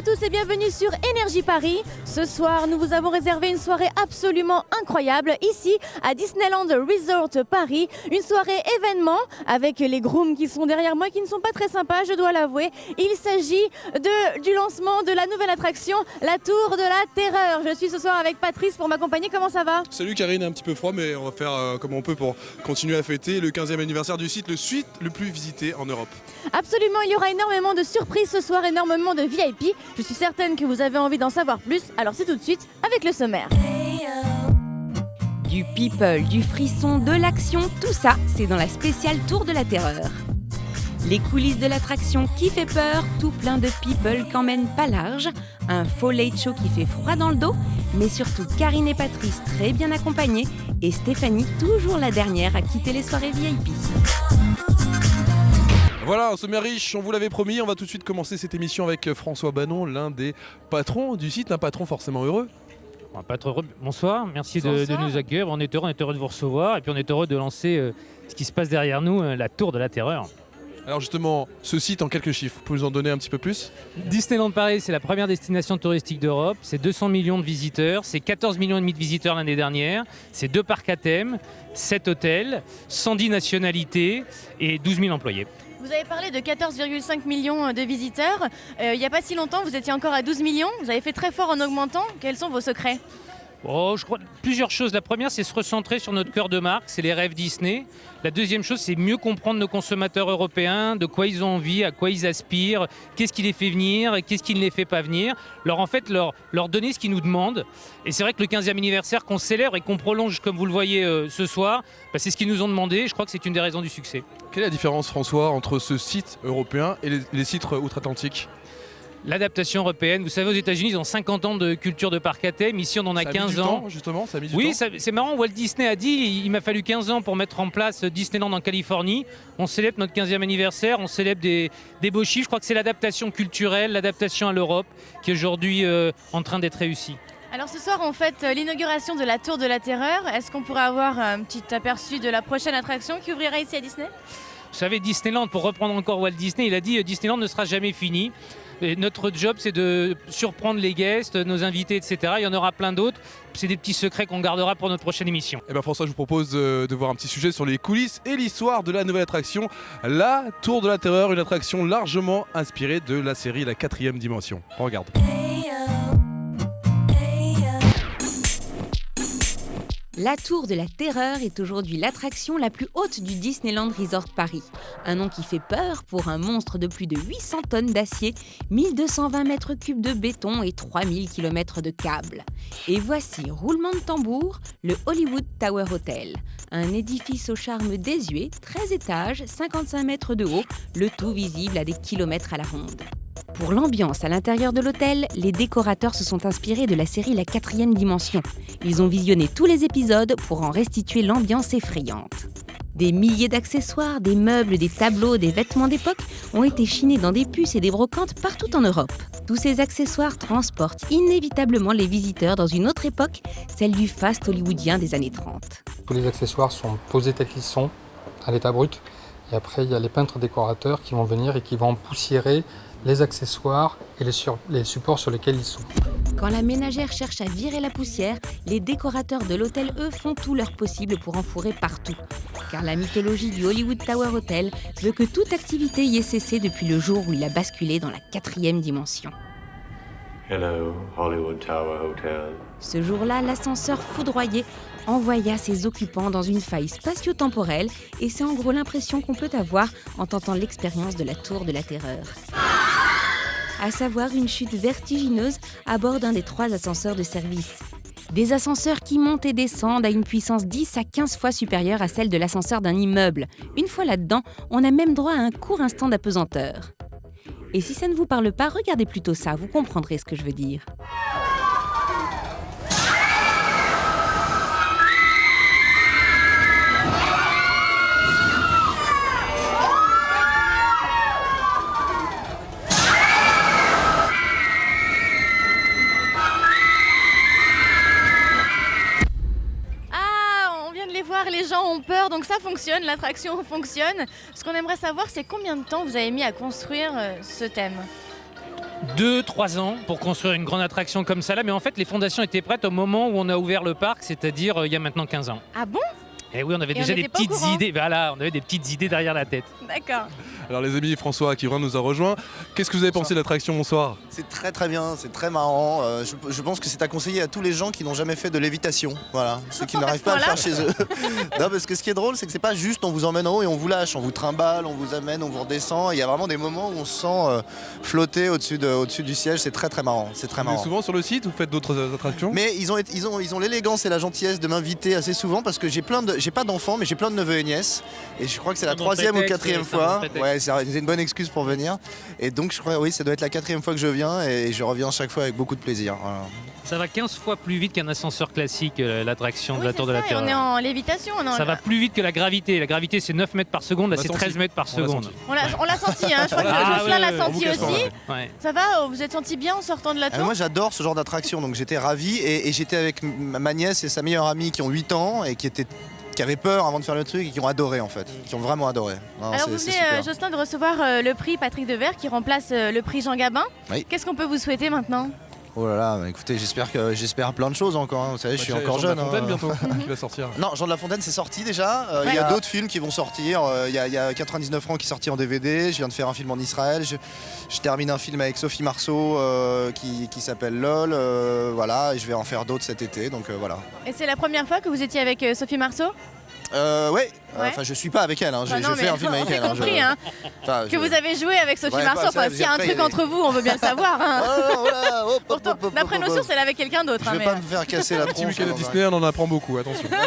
à tous et bienvenue sur Énergie Paris. Ce soir, nous vous avons réservé une soirée absolument incroyable ici à Disneyland Resort Paris. Une soirée événement avec les grooms qui sont derrière moi qui ne sont pas très sympas, je dois l'avouer. Il s'agit du lancement de la nouvelle attraction, la Tour de la Terreur. Je suis ce soir avec Patrice pour m'accompagner. Comment ça va ? Salut Karine, un petit peu froid mais on va faire comme on peut pour continuer à fêter le 15e anniversaire du site, le suite le plus visité en Europe. Absolument, il y aura énormément de surprises ce soir, énormément de VIP. Je suis certaine que vous avez envie d'en savoir plus, alors c'est tout de suite avec le sommaire. Du people, du frisson, de l'action, tout ça, c'est dans la spéciale Tour de la Terreur. Les coulisses de l'attraction qui fait peur, tout plein de people qu'emmène pas large, un faux late show qui fait froid dans le dos, mais surtout Karine et Patrice très bien accompagnés et Stéphanie toujours la dernière à quitter les soirées VIP. Voilà, un sommaire riche, on vous l'avait promis, on va tout de suite commencer cette émission avec François Banon, l'un des patrons du site, un patron forcément heureux. Bonsoir, merci de nous accueillir. On est heureux de vous recevoir et puis on est heureux de lancer ce qui se passe derrière nous, la Tour de la Terreur. Alors justement, ce site en quelques chiffres, vous pouvez nous en donner un petit peu plus ? Disneyland Paris, c'est la première destination touristique d'Europe, c'est 200 millions de visiteurs, c'est 14 millions et demi de visiteurs l'année dernière, c'est 2 parcs à thème, 7 hôtels, 110 nationalités et 12 000 employés. Vous avez parlé de 14,5 millions de visiteurs. Il n'y a pas si longtemps, vous étiez encore à 12 millions. Vous avez fait très fort en augmentant. Quels sont vos secrets ? Je crois plusieurs choses. La première, c'est se recentrer sur notre cœur de marque, c'est les rêves Disney. La deuxième chose, c'est mieux comprendre nos consommateurs européens, de quoi ils ont envie, à quoi ils aspirent, qu'est-ce qui les fait venir et qu'est-ce qui ne les fait pas venir. Leur donner ce qu'ils nous demandent. Et c'est vrai que le 15e anniversaire qu'on célèbre et qu'on prolonge, comme vous le voyez ce soir, c'est ce qu'ils nous ont demandé. Je crois que c'est une des raisons du succès. Quelle est la différence, François, entre ce site européen et les sites outre-Atlantique ? L'adaptation européenne, vous savez, aux États-Unis, ils ont 50 ans de culture de parc à thème. Ici, on en a 15 ans. Justement, ça a mis du oui, temps. C'est marrant. Walt Disney a dit il m'a fallu 15 ans pour mettre en place Disneyland en Californie. On célèbre notre 15e anniversaire, on célèbre des beaux chiffres. Je crois que c'est l'adaptation culturelle, l'adaptation à l'Europe qui est aujourd'hui en train d'être réussie. Alors ce soir, on fête l'inauguration de la Tour de la Terreur. Est-ce qu'on pourrait avoir un petit aperçu de la prochaine attraction qui ouvrira ici à Disney ? Vous savez, Disneyland, pour reprendre encore Walt Disney, il a dit Disneyland ne sera jamais fini. Et notre job, c'est de surprendre les guests, nos invités, etc. Il y en aura plein d'autres. C'est des petits secrets qu'on gardera pour notre prochaine émission. Et bien François, je vous propose de voir un petit sujet sur les coulisses et l'histoire de la nouvelle attraction, la Tour de la Terreur, une attraction largement inspirée de la série La 4e Dimension. On regarde. La Tour de la Terreur est aujourd'hui l'attraction la plus haute du Disneyland Resort Paris. Un nom qui fait peur pour un monstre de plus de 800 tonnes d'acier, 1220 mètres cubes de béton et 3000 km de câbles. Et voici, roulement de tambour, le Hollywood Tower Hotel. Un édifice au charme désuet, 13 étages, 55 mètres de haut, le tout visible à des kilomètres à la ronde. Pour l'ambiance à l'intérieur de l'hôtel, les décorateurs se sont inspirés de la série La 4e Dimension. Ils ont visionné tous les épisodes pour en restituer l'ambiance effrayante. Des milliers d'accessoires, des meubles, des tableaux, des vêtements d'époque ont été chinés dans des puces et des brocantes partout en Europe. Tous ces accessoires transportent inévitablement les visiteurs dans une autre époque, celle du faste hollywoodien des années 30. Tous les accessoires sont posés tels qu'ils sont, à l'état brut. Et après, il y a les peintres décorateurs qui vont venir et qui vont poussiérer les accessoires et les supports sur lesquels ils sont. Quand la ménagère cherche à virer la poussière, les décorateurs de l'hôtel, eux, font tout leur possible pour en fourrer partout. Car la mythologie du Hollywood Tower Hotel veut que toute activité y ait cessé depuis le jour où il a basculé dans la 4e dimension. Hello, Hollywood Tower Hotel. Ce jour-là, l'ascenseur foudroyé envoya ses occupants dans une faille spatio-temporelle et c'est en gros l'impression qu'on peut avoir en tentant l'expérience de la Tour de la Terreur. À savoir une chute vertigineuse à bord d'un des 3 ascenseurs de service. Des ascenseurs qui montent et descendent à une puissance 10 à 15 fois supérieure à celle de l'ascenseur d'un immeuble. Une fois là-dedans, on a même droit à un court instant d'apesanteur. Et si ça ne vous parle pas, regardez plutôt ça, vous comprendrez ce que je veux dire. Les gens ont peur, donc ça fonctionne, l'attraction fonctionne. Ce qu'on aimerait savoir, c'est combien de temps vous avez mis à construire ce thème ? 2-3 ans pour construire une grande attraction comme ça là, mais en fait les fondations étaient prêtes au moment où on a ouvert le parc, c'est-à-dire il y a maintenant 15 ans. Ah bon? Et oui, on avait Et déjà on des était pas au petites courant. idées. Voilà, on avait des petites idées derrière la tête. D'accord. Alors les amis, François Quirin nous a rejoint. Qu'est-ce que vous avez pensé de l'attraction? Bonsoir. C'est très très bien, c'est très marrant. Je pense que c'est à conseiller à tous les gens qui n'ont jamais fait de lévitation. Voilà, ceux qui n'arrivent pas à le faire chez eux. Non, parce que ce qui est drôle, c'est que c'est pas juste on vous emmène en haut et on vous lâche, on vous trimballe, on vous amène, on vous redescend. Il y a vraiment des moments où on se sent flotter au-dessus du siège. C'est très très marrant. C'est très Vous êtes marrant. souvent sur le site, vous faites d'autres attractions? Mais ils ont l'élégance et la gentillesse de m'inviter assez souvent parce que j'ai pas d'enfants, mais j'ai plein de neveux et nièces. Et je crois que c'est la Un bon 3e ou prétexte, 4e c'est un fois. bon prétexte. Ouais, c'est une bonne excuse pour venir. Et donc je crois, oui, ça doit être la 4e fois que je viens et je reviens chaque fois avec beaucoup de plaisir. Voilà. Ça va 15 fois plus vite qu'un ascenseur classique, l'attraction de Oui, la c'est Tour de la ça, et on est Terreur. en lévitation. Ça va plus vite que la gravité. La gravité c'est 9 mètres par seconde, là On c'est l'a 13 senti. mètres par On l'a seconde. senti. On l'a senti, hein. Je crois que Ah, Jocelyn ouais, l'a ouais, senti on vous cache pas, aussi. ouais. Ouais. Ça va? Vous vous êtes senti bien en sortant de la tour? Moi j'adore ce genre d'attraction, donc j'étais ravi et j'étais avec ma nièce et sa meilleure amie qui ont 8 ans et qui avaient peur avant de faire le truc et qui ont adoré en fait, qui ont vraiment adoré. Non, Alors vous c'est venez, super. Jocelyn, de recevoir le prix Patrick Devers qui remplace le prix Jean Gabin. Oui. Qu'est-ce qu'on peut vous souhaiter maintenant? Oh là là, bah écoutez, j'espère plein de choses encore, hein. Vous savez, je suis encore jeune. Jean de La hein. Fontaine bientôt, qui va sortir. Non, Jean de La Fontaine c'est sorti déjà. Il y a d'autres films qui vont sortir. Il y a 99 francs qui est sorti en DVD. Je viens de faire un film en Israël. Je termine un film avec Sophie Marceau qui s'appelle LOL. Voilà, et je vais en faire d'autres cet été. Donc voilà. Et c'est la première fois que vous étiez avec Sophie Marceau? Ouais. Ouais. Enfin, je suis pas avec elle. Hein. Bah non, je fais mais un film on avec s'est elle. hein. compris, hein, Enfin, que vous avez joué avec Sophie Ouais, Marceau. bah, ça, Enfin, s'il y a un après, truc il y a entre vous, on veut bien le savoir. Hein. Oh, voilà. Hop, hop, Pourtant, hop, hop, d'après hop, nos hop. sources, elle est avec quelqu'un d'autre. Je hein, vais mais, pas me faire casser la Petit tronche. week-end à Disney, on en apprend beaucoup, attention. Non,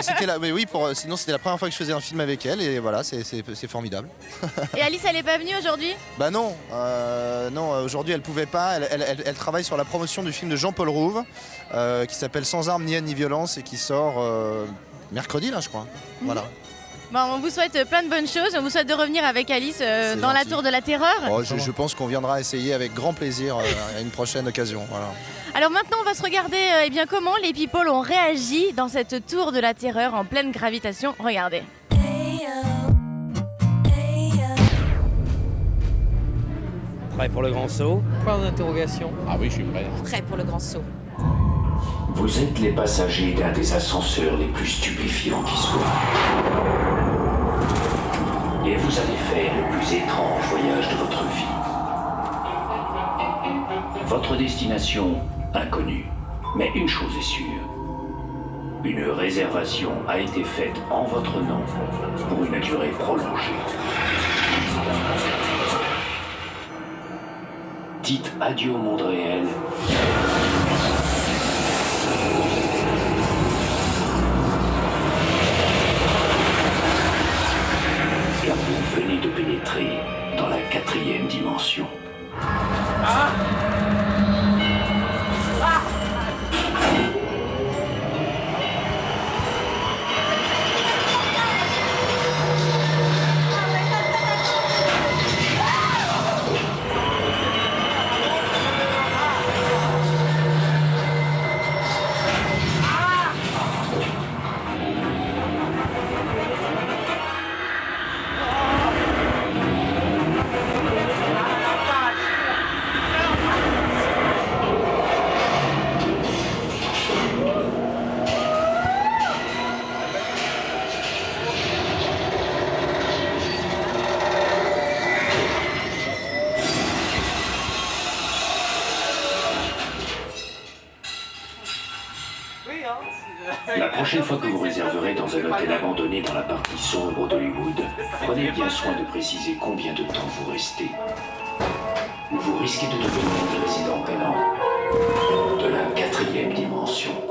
c'était mais oui, sinon c'était la première fois que je faisais un film avec elle et voilà, c'est formidable. Et Alice, elle est pas venue aujourd'hui? Bah non, aujourd'hui elle pouvait pas, elle travaille sur la promotion du film de Jean-Paul Rouve qui s'appelle Sans armes ni haine ni violence et qui sort mercredi là je crois. Voilà. Bon, on vous souhaite plein de bonnes choses. On vous souhaite de revenir avec Alice dans la gentil. Tour de la Terreur. Oh, je pense qu'on viendra essayer avec grand plaisir à une prochaine occasion. Voilà. Alors maintenant, on va se regarder eh bien, comment les people ont réagi dans cette Tour de la Terreur en pleine gravitation. Regardez. Prêt pour le grand saut? Point d'interrogation. Ah oui, je suis prêt. Prêt pour le grand saut. Vous êtes les passagers d'un des ascenseurs les plus stupéfiants qui soient. Et vous allez faire le plus étrange voyage de votre vie. Votre destination, inconnue. Mais une chose est sûre. Une réservation a été faite en votre nom pour une durée prolongée. Dites adieu au monde réel. Car vous venez de pénétrer dans la 4e dimension. La prochaine fois que vous réserverez dans un hôtel abandonné dans la partie sombre d'Hollywood, prenez bien soin de préciser combien de temps vous restez. Ou vous risquez de devenir des résidents peinants de la 4e dimension.